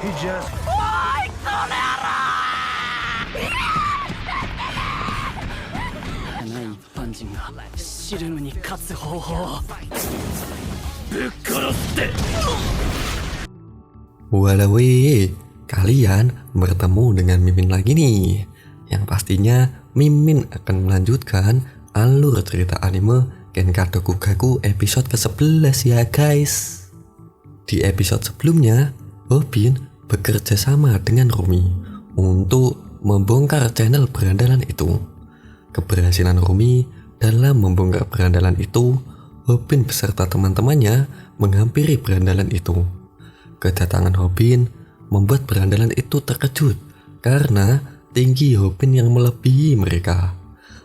He just... Walau kalian bertemu dengan Mimin lagi nih. Yang pastinya Mimin akan melanjutkan alur cerita anime Genka Tokugaku episode ke-11 ya guys. Di episode sebelumnya, Robin bekerja sama dengan Rumi untuk membongkar channel berandalan itu. Keberhasilan Rumi dalam membongkar berandalan itu, Robin beserta teman-temannya menghampiri berandalan itu. Kedatangan Robin membuat berandalan itu terkejut karena tinggi Robin yang melebihi mereka.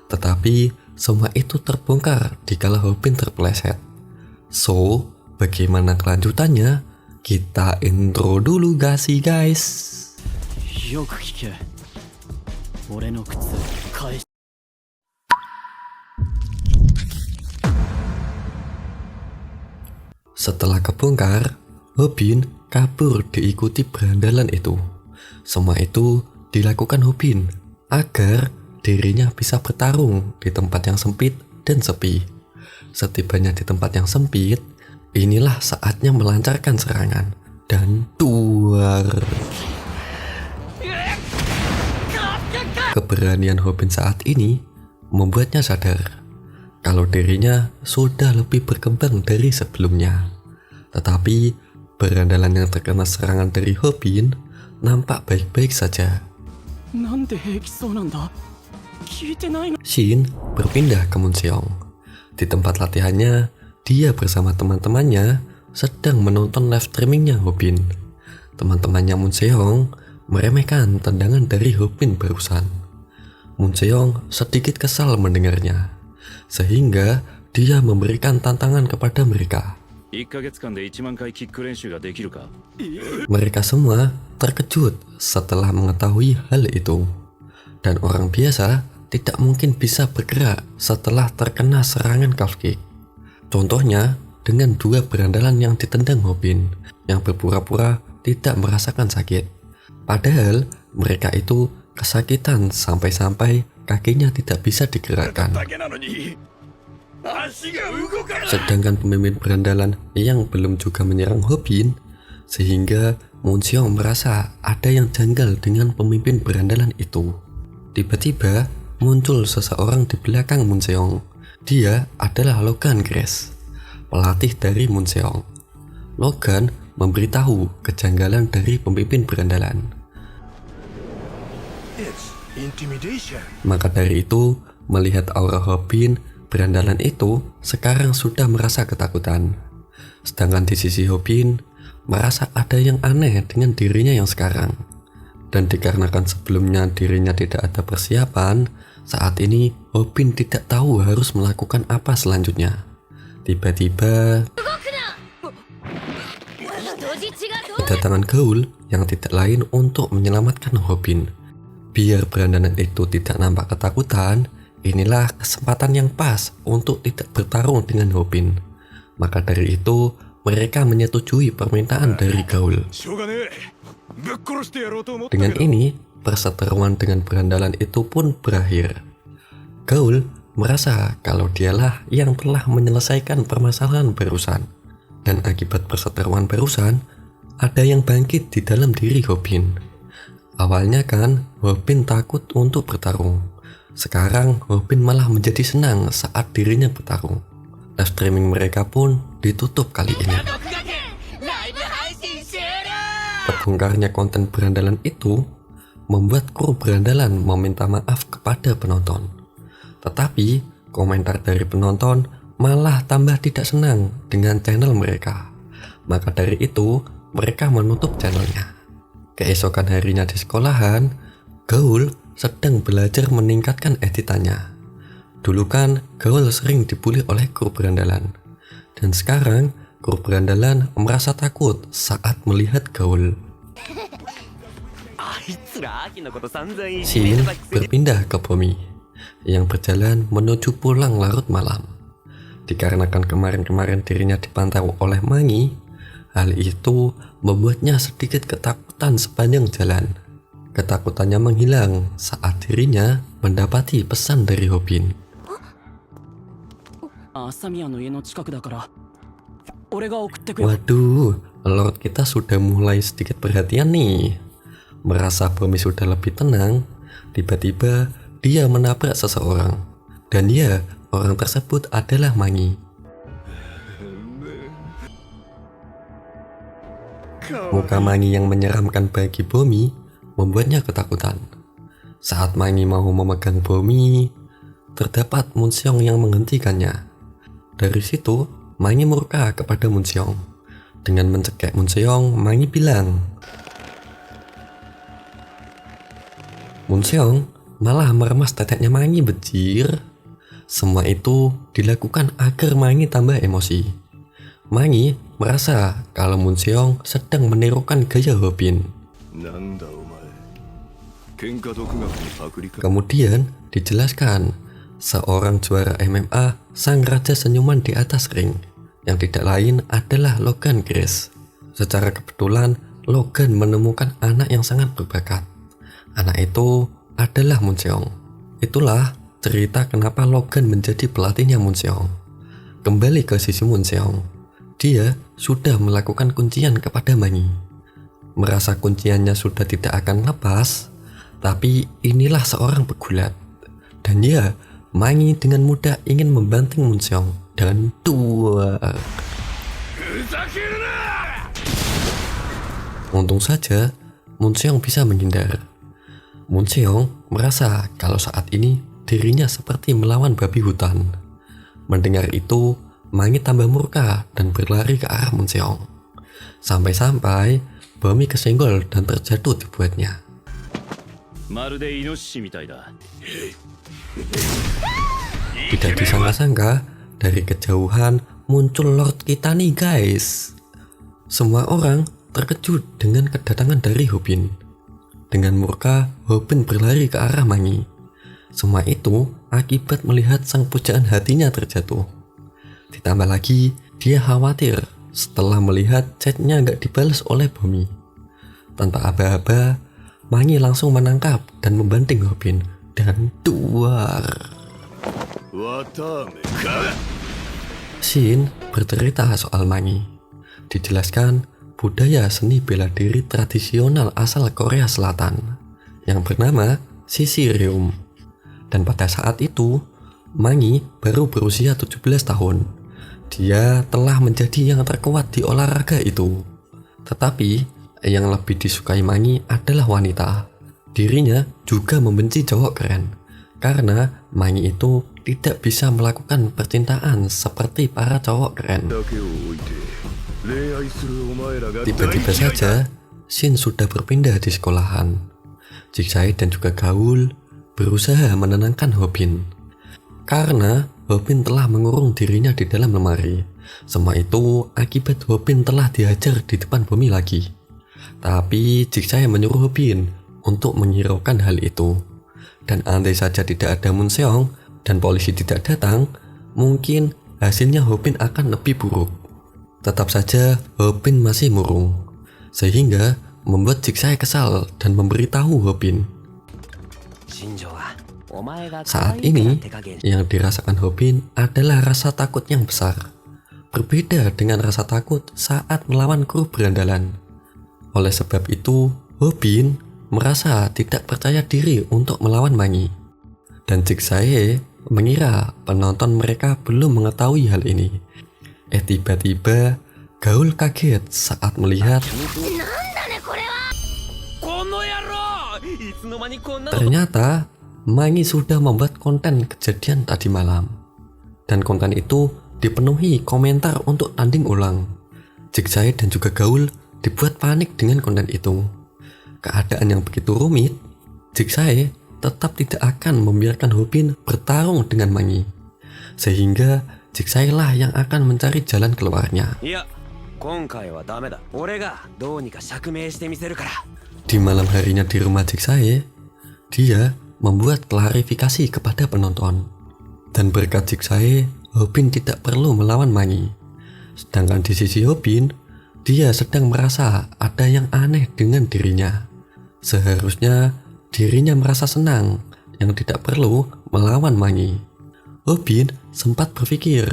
Tetapi semua itu terbongkar dikala Robin terpeleset. So, bagaimana kelanjutannya? Kita intro dulu guys. Setelah kebongkar, Robin kabur diikuti berandalan itu. Semua itu dilakukan Robin agar dirinya bisa bertarung di tempat yang sempit dan sepi. Setibanya di tempat yang sempit, inilah saatnya melancarkan serangan dan duar. Keberanian Robin saat ini membuatnya sadar kalau dirinya sudah lebih berkembang dari sebelumnya. Tetapi berandalan yang terkena serangan dari Robin nampak baik-baik saja. Shin berpindah ke Munseong. Di tempat latihannya, dia bersama teman-temannya sedang menonton live streamingnya Robin. Teman-temannya Munseong meremehkan tendangan dari Robin barusan. Munseong sedikit kesal mendengarnya, sehingga dia memberikan tantangan kepada mereka. Mereka semua terkejut setelah mengetahui hal itu. Dan orang biasa tidak mungkin bisa bergerak setelah terkena serangan calf kick. Contohnya dengan dua berandalan yang ditendang Robin yang berpura-pura tidak merasakan sakit. Padahal mereka itu kesakitan sampai-sampai kakinya tidak bisa digerakkan. Sedangkan pemimpin berandalan yang belum juga menyerang Robin, sehingga Munseong merasa ada yang janggal dengan pemimpin berandalan itu. Tiba-tiba muncul seseorang di belakang Munseong. Dia adalah Logan Grace, pelatih dari Munseong. Logan memberitahu kejanggalan dari pemimpin berandalan. Maka dari itu, melihat aura Robin, berandalan itu sekarang sudah merasa ketakutan. Sedangkan di sisi Robin merasa ada yang aneh dengan dirinya yang sekarang. Dan dikarenakan sebelumnya dirinya tidak ada persiapan, saat ini Robin tidak tahu harus melakukan apa selanjutnya. Tiba-tiba kedatangan Gaul yang tidak lain untuk menyelamatkan Robin. Biar berandalan itu tidak nampak ketakutan, inilah kesempatan yang pas untuk tidak bertarung dengan Robin. Maka dari itu, mereka menyetujui permintaan dari Gaul. Dengan ini, perseteruan dengan berandalan itu pun berakhir. Gaul merasa kalau dialah yang telah menyelesaikan permasalahan barusan. Dan akibat perseteruan barusan, ada yang bangkit di dalam diri Robin. Awalnya kan, Robin takut untuk bertarung. Sekarang Robin malah menjadi senang saat dirinya bertarung. Live streaming mereka pun ditutup kali ini. Terbongkarnya konten berandalan itu membuat kru berandalan meminta maaf kepada penonton. Tetapi komentar dari penonton malah tambah tidak senang dengan channel mereka. Maka dari itu mereka menutup channelnya. Keesokan harinya di sekolahan, Gaul sedang belajar meningkatkan editannya. Dulu kan Gaul sering dibully oleh kru berandalan. Dan sekarang kru berandalan merasa takut saat melihat Gaul. Shin berpindah ke Bomi yang berjalan menuju pulang larut malam. Dikarenakan kemarin-kemarin dirinya dipantau oleh Mangi, Hal itu membuatnya sedikit ketakutan sepanjang jalan. Ketakutannya menghilang saat dirinya mendapati pesan dari Hobin. 朝宮の家の近くだから俺が送ってくよ。 Waduh, Lord kita sudah mulai sedikit perhatian nih. Merasa Bomi sudah lebih tenang, tiba-tiba dia menabrak seseorang. Dan ya, orang tersebut adalah Mangi. Muka Mangi yang menyeramkan bagi Bomi membuatnya ketakutan. Saat Mangi mau memegang Bomi, terdapat Munseong yang menghentikannya. Dari situ, Mangi murka kepada Munseong. Dengan mencekik Munseong, Mangi bilang, Munseong malah meremas teteknya Mangi, bejir. Semua itu dilakukan agar Mangi tambah emosi. Mangi merasa kalau Munseong sedang menirukan gaya Hobin. Kemudian dijelaskan, seorang juara MMA, sang raja senyuman di atas ring, yang tidak lain adalah Logan Grace. Secara kebetulan, Logan menemukan anak yang sangat berbakat. Anak itu adalah Munseong. Itulah cerita kenapa Logan menjadi pelatihnya Munseong. Kembali ke sisi Munseong, dia sudah melakukan kuncian kepada Mangi. Merasa kunciannya sudah tidak akan lepas, tapi inilah seorang pegulat. Dan ya, Mangi dengan mudah ingin membanting Munseong dan duar. Untung saja Munseong bisa menghindar. Munseong merasa kalau saat ini dirinya seperti melawan babi hutan. Mendengar itu, Mangi tambah murka dan berlari ke arah Munseong. Sampai-sampai Bomi kesenggol dan terjatuh di buatnya. Tidak disangka-sangka, dari kejauhan muncul Lord kita nih guys. Semua orang terkejut dengan kedatangan dari Hobin. Dengan murka, Hobin berlari ke arah Mangi. Semua itu akibat melihat sang pujaan hatinya terjatuh. Ditambah lagi, dia khawatir setelah melihat chatnya gak dibalas oleh Bomi. Tanpa aba-aba, Mangi langsung menangkap dan membanting Hobin dan duar. Shin bercerita soal Mangi. Dijelaskan budaya seni bela diri tradisional asal Korea Selatan yang bernama Sisirium. Dan pada saat itu, Mangi baru berusia 17 tahun. Dia telah menjadi yang terkuat di olahraga itu. Tetapi yang lebih disukai Mangi adalah wanita. Dirinya juga membenci cowok keren, karena Mangi itu tidak bisa melakukan percintaan seperti para cowok keren. Tiba-tiba saja, Shin sudah berpindah di sekolahan. Jigsae dan juga Gaul berusaha menenangkan Hobin, karena Hobin telah mengurung dirinya di dalam lemari. Semua itu akibat Hobin telah dihajar di depan Bomi lagi. Tapi Jigsae menyuruh Hobin untuk menghiraukan hal itu. Dan andai saja tidak ada Munseong dan polisi tidak datang, mungkin hasilnya Hobin akan lebih buruk. Tetap saja Hobin masih murung, sehingga membuat Jigsae kesal dan memberitahu Hobin. Saat ini, yang dirasakan Hobin adalah rasa takut yang besar. Berbeda dengan rasa takut saat melawan kru berandalan. Oleh sebab itu, Hobin merasa tidak percaya diri untuk melawan Mangi. Dan Jigsae mengira penonton mereka belum mengetahui hal ini. Tiba-tiba, Gaul kaget saat melihat ternyata Mangi sudah membuat konten kejadian tadi malam. Dan konten itu dipenuhi komentar untuk tanding ulang. Jigsae dan juga Gaul dibuat panik dengan konten itu. Keadaan yang begitu rumit, Jigsae tetap tidak akan membiarkan Hobin bertarung dengan Mangi. Sehingga Jigsae lah yang akan mencari jalan keluarnya. Di malam harinya di rumah Jigsae, dia membuat klarifikasi kepada penonton. Dan berkat Jigsae, Hobin tidak perlu melawan Mangi. Sedangkan di sisi Hobin, Dia sedang merasa ada yang aneh dengan dirinya. Seharusnya dirinya merasa senang yang tidak perlu melawan Mangi. Hobin sempat berpikir,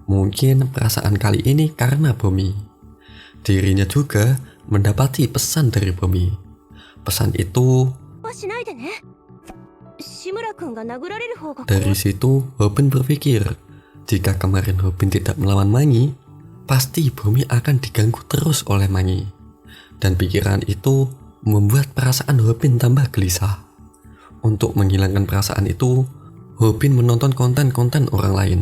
mungkin perasaan kali ini karena Bomi. Dirinya juga mendapati pesan dari Bomi. Pesan itu, dari situ Hobin berpikir, jika kemarin Hobin tidak melawan Mangi, pasti Bomi akan diganggu terus oleh Mangi. Dan pikiran itu membuat perasaan Hobin tambah gelisah. Untuk menghilangkan perasaan itu, Hobin menonton konten-konten orang lain.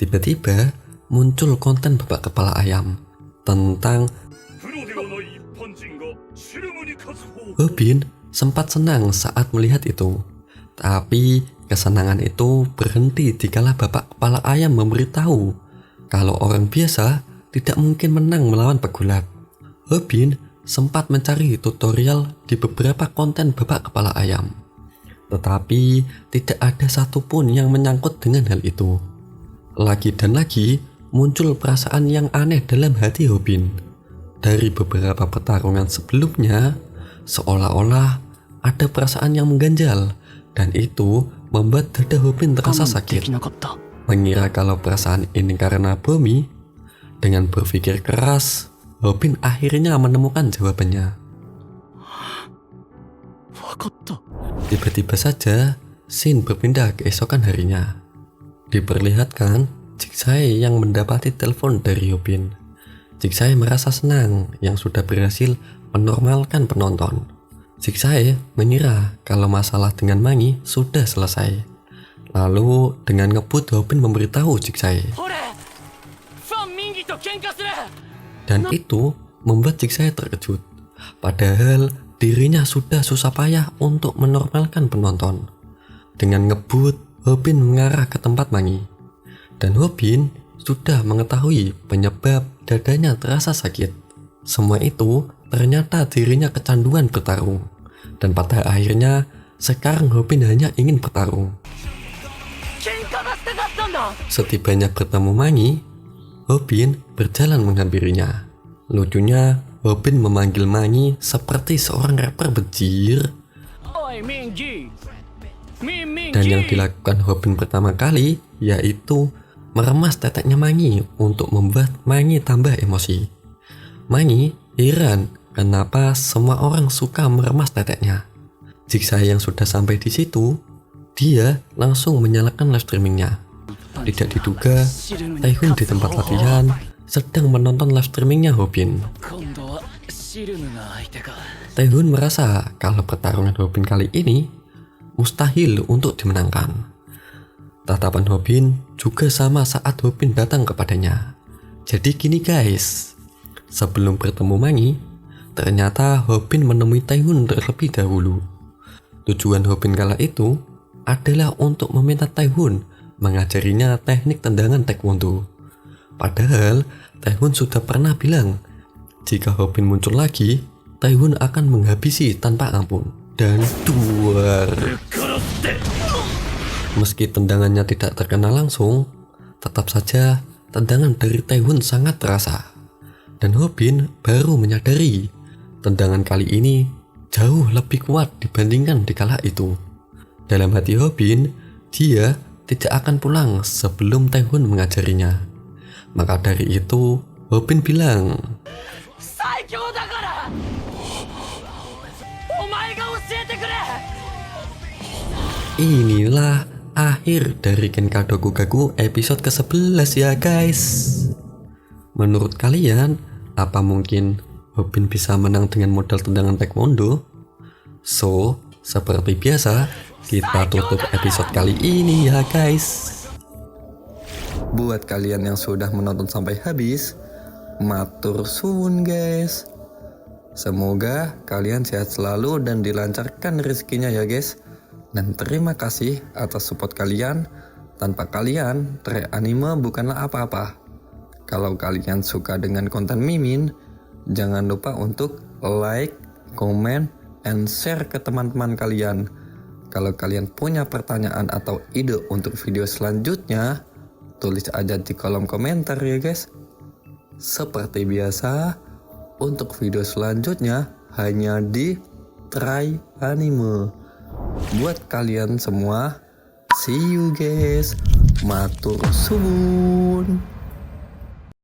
Tiba-tiba muncul konten Bapak Kepala Ayam tentang Hobin sempat senang saat melihat itu. Tapi kesenangan itu berhenti dikala Bapak Kepala Ayam memberitahu kalau orang biasa tidak mungkin menang melawan pegulat. Hobin sempat mencari tutorial di beberapa konten Bapak Kepala Ayam. Tetapi tidak ada satupun yang menyangkut dengan hal itu. Lagi dan lagi muncul perasaan yang aneh dalam hati Hobin. Dari beberapa pertarungan sebelumnya, seolah-olah ada perasaan yang mengganjal, dan itu membuat dada Hobin terasa sakit. Mengira kalau perasaan ini karena Bomi, dengan berpikir keras, Hobin akhirnya menemukan jawabannya. Tiba-tiba saja, scene berpindah keesokan harinya. Diperlihatkan Jigsae yang mendapati telepon dari Hobin. Jigsae merasa senang yang sudah berhasil menormalkan penonton. Jigsae mengira kalau masalah dengan Mangi sudah selesai. Lalu dengan ngebut Hobin memberitahu Jigsae. Dan itu membuat Jigsae terkejut. Padahal dirinya sudah susah payah untuk menormalkan penonton. Dengan ngebut, Hobin mengarah ke tempat Mangi. Dan Hobin sudah mengetahui penyebab dadanya terasa sakit. Semua itu ternyata dirinya kecanduan bertarung. Dan pada akhirnya, sekarang Hobin hanya ingin bertarung. Setibanya bertemu Mangi, Hobin berjalan menghampirinya. Lucunya, Hobin memanggil Mangi seperti seorang rapper bejir. Dan yang dilakukan Hobin pertama kali yaitu meremas teteknya Mangi untuk membuat Mangi tambah emosi. Mangi heran kenapa semua orang suka meremas teteknya. Jigsae yang sudah sampai di situ, dia langsung menyalakan live streamingnya. Tidak diduga, Taehun di tempat latihan sedang menonton live streamingnya Hobin. Taehun merasa kalau pertarungan Hobin kali ini mustahil untuk dimenangkan. Tatapan Hobin juga sama saat Hobin datang kepadanya. Jadi gini guys, sebelum bertemu Mangi, ternyata Hobin menemui Taehun terlebih dahulu. Tujuan Hobin kala itu adalah untuk meminta Taehun mengajarinya teknik tendangan taekwondo. Padahal Taehun sudah pernah bilang, jika Hobin muncul lagi, Taehun akan menghabisi tanpa ampun. Dan duar. Meski tendangannya tidak terkena langsung, tetap saja tendangan dari Taehun sangat terasa. Dan Hobin baru menyadari tendangan kali ini jauh lebih kuat dibandingkan di kala itu. Dalam hati Hobin, dia tidak akan pulang sebelum Taehun mengajarinya. Maka dari itu, Hobin bilang, inilah akhir dari Genkado Kugaku episode ke-11 ya guys. Menurut kalian, apa mungkin Hobin bisa menang dengan modal tendangan taekwondo? So, seperti biasa, kita tutup episode kali ini ya guys. Buat kalian yang sudah menonton sampai habis, matur suwun guys. Semoga kalian sehat selalu dan dilancarkan rezekinya ya guys. Dan terima kasih atas support kalian. Tanpa kalian, Trek Anime bukanlah apa-apa. Kalau kalian suka dengan konten Mimin, jangan lupa untuk like, comment, and share ke teman-teman kalian. Kalau kalian punya pertanyaan atau ide untuk video selanjutnya, tulis aja di kolom komentar ya guys. Seperti biasa, untuk video selanjutnya hanya di Try Anime. Buat kalian semua, see you guys. Matur suwun.